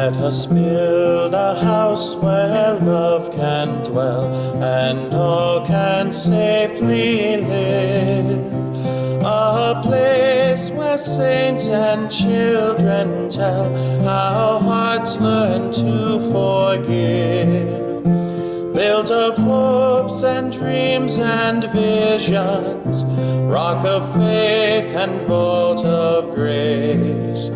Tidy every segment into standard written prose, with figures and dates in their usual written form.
Let us build a house where love can dwell, and all can safely live. A place where saints and children tell how hearts learn to forgive. Built of hopes and dreams and visions, rock of faith and vault of grace.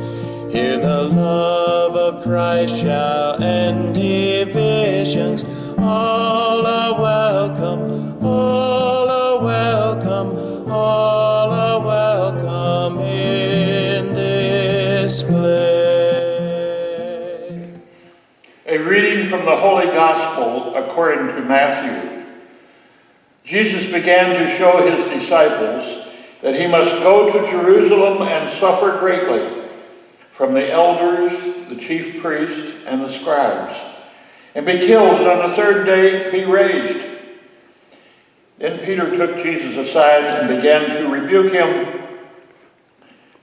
Here the love of Christ shall end divisions. All are welcome, all are welcome, all are welcome in this place. A reading from the Holy Gospel according to Matthew. Jesus began to show his disciples that he must go to Jerusalem and suffer greatly from the elders, the chief priests, and the scribes, and be killed, and on the third day be raised. Then Peter took Jesus aside and began to rebuke him.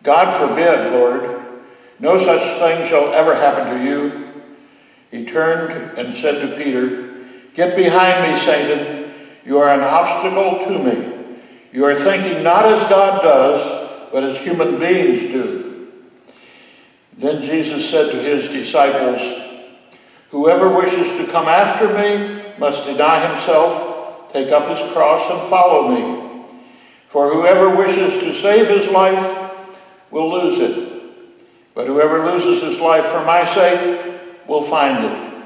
God forbid, Lord, no such thing shall ever happen to you. He turned and said to Peter, Get behind me, Satan. You are an obstacle to me. You are thinking not as God does, but as human beings do. Then Jesus said to his disciples, Whoever wishes to come after me must deny himself, take up his cross, and follow me. For whoever wishes to save his life will lose it. But whoever loses his life for my sake will find it.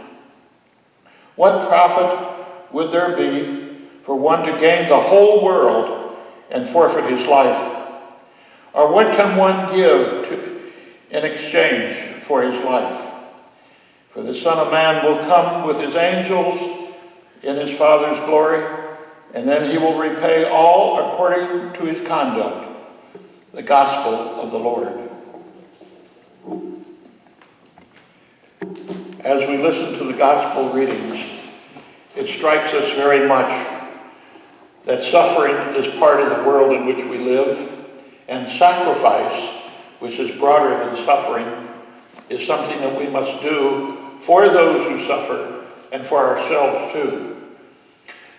What profit would there be for one to gain the whole world and forfeit his life? Or what can one give in exchange for his life? For the Son of Man will come with his angels in his Father's glory, and then he will repay all according to his conduct. The Gospel of the Lord. As we listen to the Gospel readings, it strikes us very much that suffering is part of the world in which we live, and sacrifice, which is broader than suffering, is something that we must do for those who suffer and for ourselves too.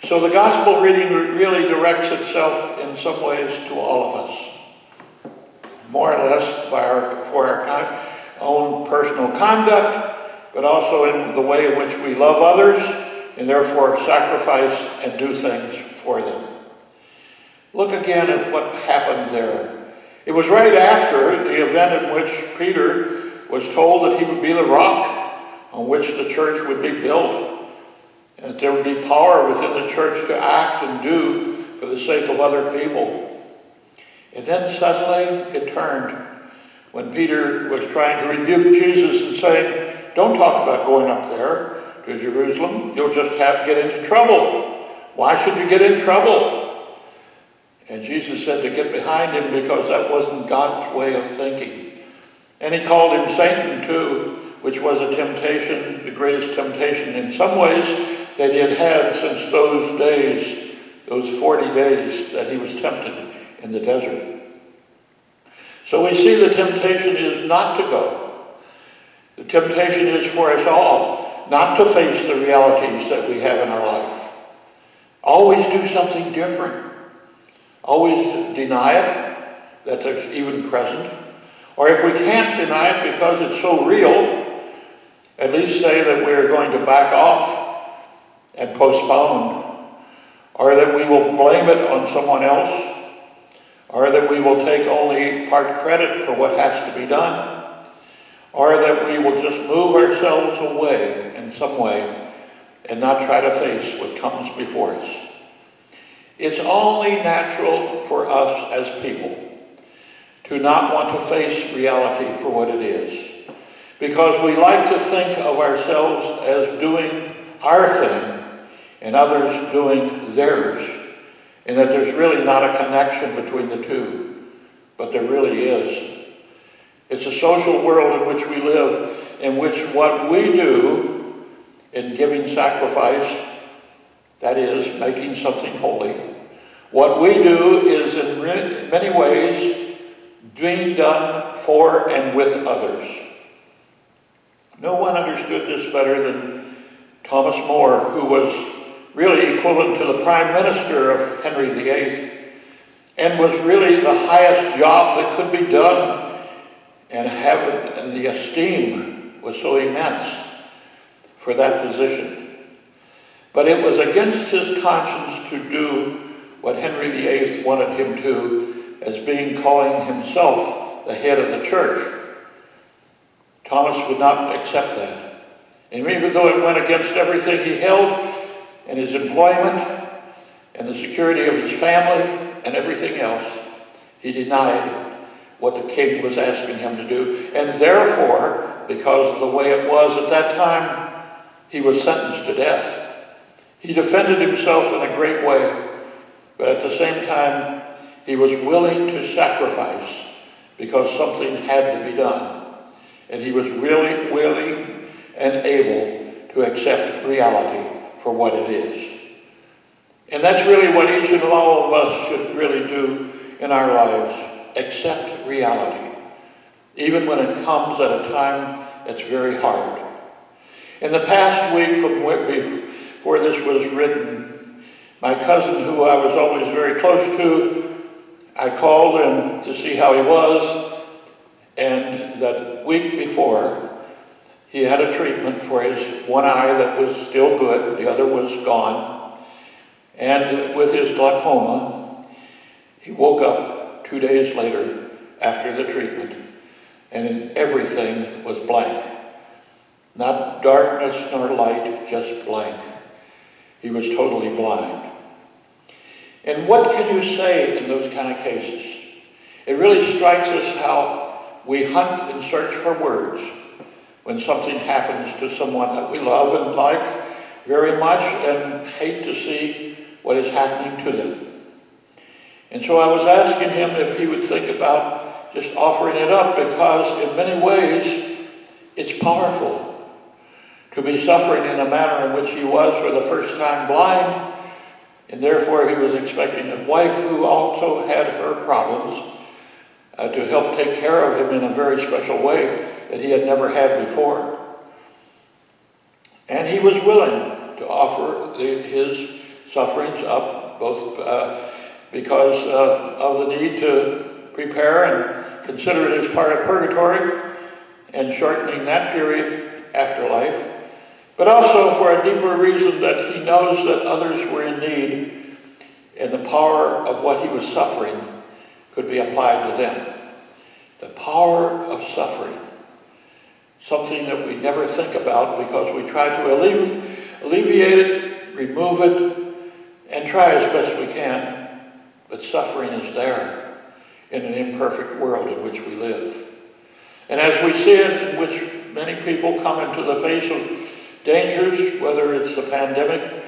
So the Gospel reading really directs itself in some ways to all of us, more or less for our own personal conduct, but also in the way in which we love others and therefore sacrifice and do things for them. Look again at what happened there. It was right after the event in which Peter was told that he would be the rock on which the church would be built, and that there would be power within the church to act and do for the sake of other people. And then suddenly it turned when Peter was trying to rebuke Jesus and saying, Don't talk about going up there to Jerusalem. You'll just get into trouble. Why should you get in trouble? And Jesus said to get behind him because that wasn't God's way of thinking. And he called him Satan too, which was a temptation, the greatest temptation in some ways that he had had since those days, those 40 days that he was tempted in the desert. So we see the temptation is not to go. The temptation is for us all not to face the realities that we have in our life. Always do something different. Always deny it, that it's even present. Or if we can't deny it because it's so real, at least say that we're going to back off and postpone, or that we will blame it on someone else, or that we will take only part credit for what has to be done, or that we will just move ourselves away in some way and not try to face what comes before us. It's only natural for us as people to not want to face reality for what it is, because we like to think of ourselves as doing our thing and others doing theirs, and that there's really not a connection between the two, but there really is. It's a social world in which we live, in which what we do in giving sacrifice, that is, making something holy, what we do is in many ways being done for and with others. No one understood this better than Thomas More, who was really equivalent to the Prime Minister of Henry VIII, and was really the highest job that could be done, and the esteem was so immense for that position. But it was against his conscience to do what Henry VIII wanted him to, as being calling himself the head of the church. Thomas would not accept that. And even though it went against everything he held, and his employment, and the security of his family, and everything else, he denied what the king was asking him to do. And therefore, because of the way it was at that time, he was sentenced to death. He defended himself in a great way, but at the same time, he was willing to sacrifice because something had to be done. And he was really willing and able to accept reality for what it is. And that's really what each and all of us should really do in our lives. Accept reality, even when it comes at a time that's very hard. In the past week, before this was written, my cousin, who I was always very close to, I called him to see how he was. And that week before, he had a treatment for his one eye that was still good, the other was gone. And with his glaucoma, he woke up 2 days later after the treatment, and everything was blank. Not darkness nor light, just blank. He was totally blind. And what can you say in those kind of cases? It really strikes us how we hunt and search for words when something happens to someone that we love and like very much and hate to see what is happening to them. And so I was asking him if he would think about just offering it up, because in many ways it's powerful to be suffering in a manner in which he was for the first time blind, and therefore he was expecting a wife who also had her problems to help take care of him in a very special way that he had never had before. And he was willing to offer his sufferings up, both because of the need to prepare and consider it as part of purgatory and shortening that period after life, but also for a deeper reason that he knows that others were in need, and the power of what he was suffering could be applied to them. The power of suffering, something that we never think about because we try to alleviate it, remove it, and try as best we can. But suffering is there in an imperfect world in which we live. And as we see it, in which many people come into the face of dangers, whether it's the pandemic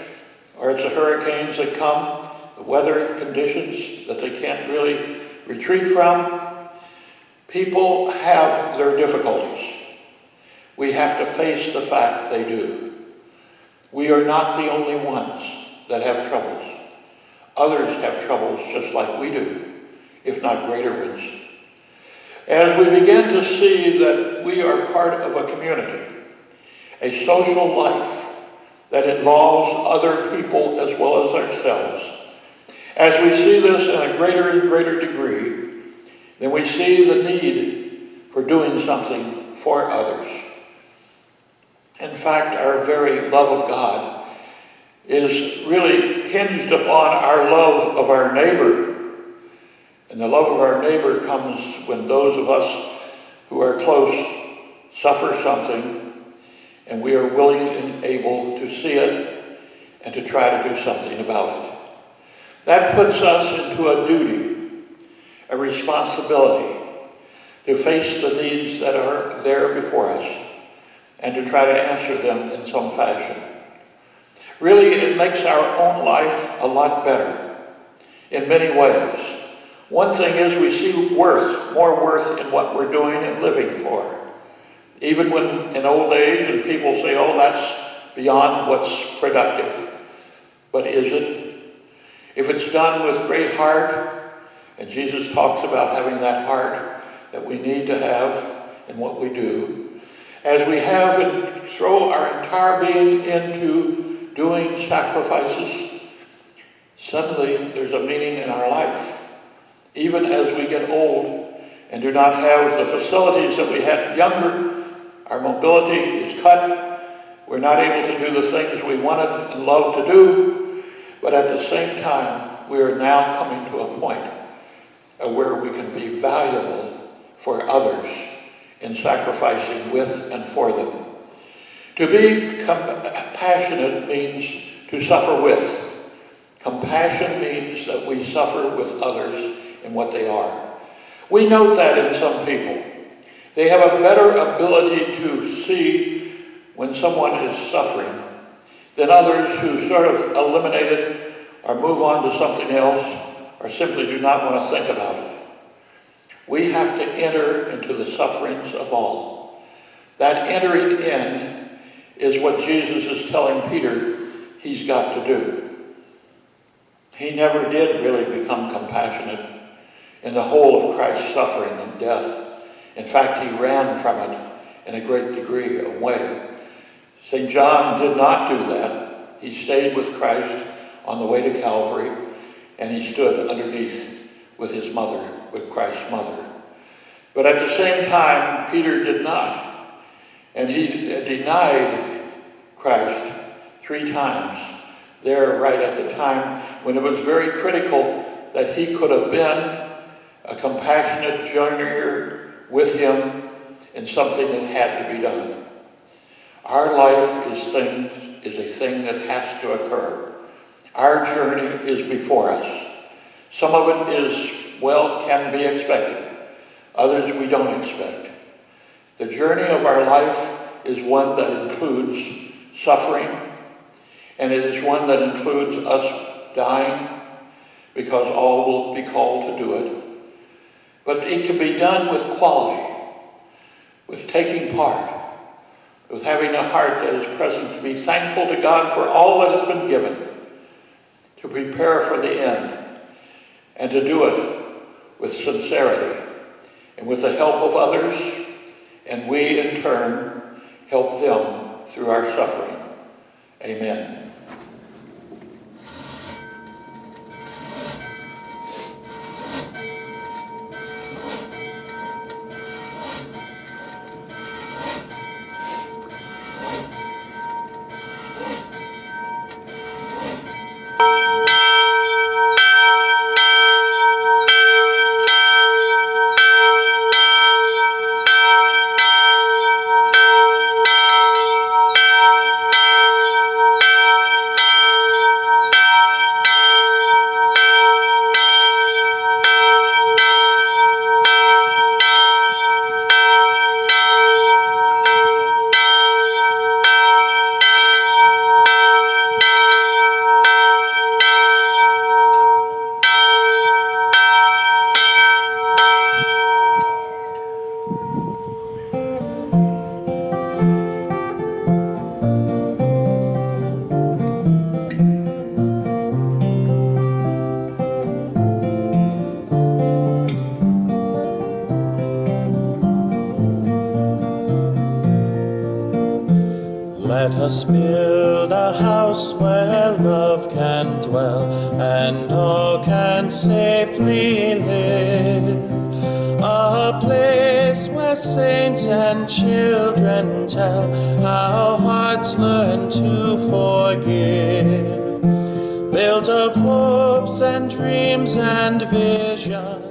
or it's the hurricanes that come, the weather conditions that they can't really retreat from, people have their difficulties. We have to face the fact they do. We are not the only ones that have troubles. Others have troubles just like we do, if not greater ones. As we begin to see that we are part of a community, a social life that involves other people as well as ourselves, as we see this in a greater and greater degree, then we see the need for doing something for others. In fact, our very love of God is really hinged upon our love of our neighbor. And the love of our neighbor comes when those of us who are close suffer something, and we are willing and able to see it and to try to do something about it. That puts us into a duty, a responsibility to face the needs that are there before us and to try to answer them in some fashion. Really, it makes our own life a lot better in many ways. One thing is we see more worth in what we're doing and living for. Even when in old age and people say, oh, that's beyond what's productive. But is it? If it's done with great heart, and Jesus talks about having that heart that we need to have in what we do, As we have and throw our entire being into doing sacrifices, suddenly there's a meaning in our life. Even as we get old and do not have the facilities that we had younger, our mobility is cut. We're not able to do the things we wanted and loved to do, but at the same time, we are now coming to a point where we can be valuable for others in sacrificing with and for them. To be compassionate means to suffer with. Compassion means that we suffer with others in what they are. We note that in some people. They have a better ability to see when someone is suffering than others who sort of eliminate it or move on to something else or simply do not want to think about it. We have to enter into the sufferings of all. That entering in is what Jesus is telling Peter he's got to do. He never did really become compassionate in the whole of Christ's suffering and death. In fact, he ran from it in a great degree away. St. John did not do that. He stayed with Christ on the way to Calvary, and he stood underneath with his mother, with Christ's mother. But at the same time, Peter did not. And he denied Christ 3 times there right at the time when it was very critical that he could have been a compassionate joiner with him in something that had to be done. Our life is a thing that has to occur. Our journey is before us. Some of it is, can be expected. Others we don't expect. The journey of our life is one that includes suffering, and it is one that includes us dying, because all will be called to do it. But it can be done with quality, with taking part, with having a heart that is present to be thankful to God for all that has been given, to prepare for the end, and to do it with sincerity and with the help of others, and we in turn help them through our suffering. Amen. Let us build a house where love can dwell and all can safely live. A place where saints and children tell how hearts learn to forgive. Built of hopes and dreams and visions,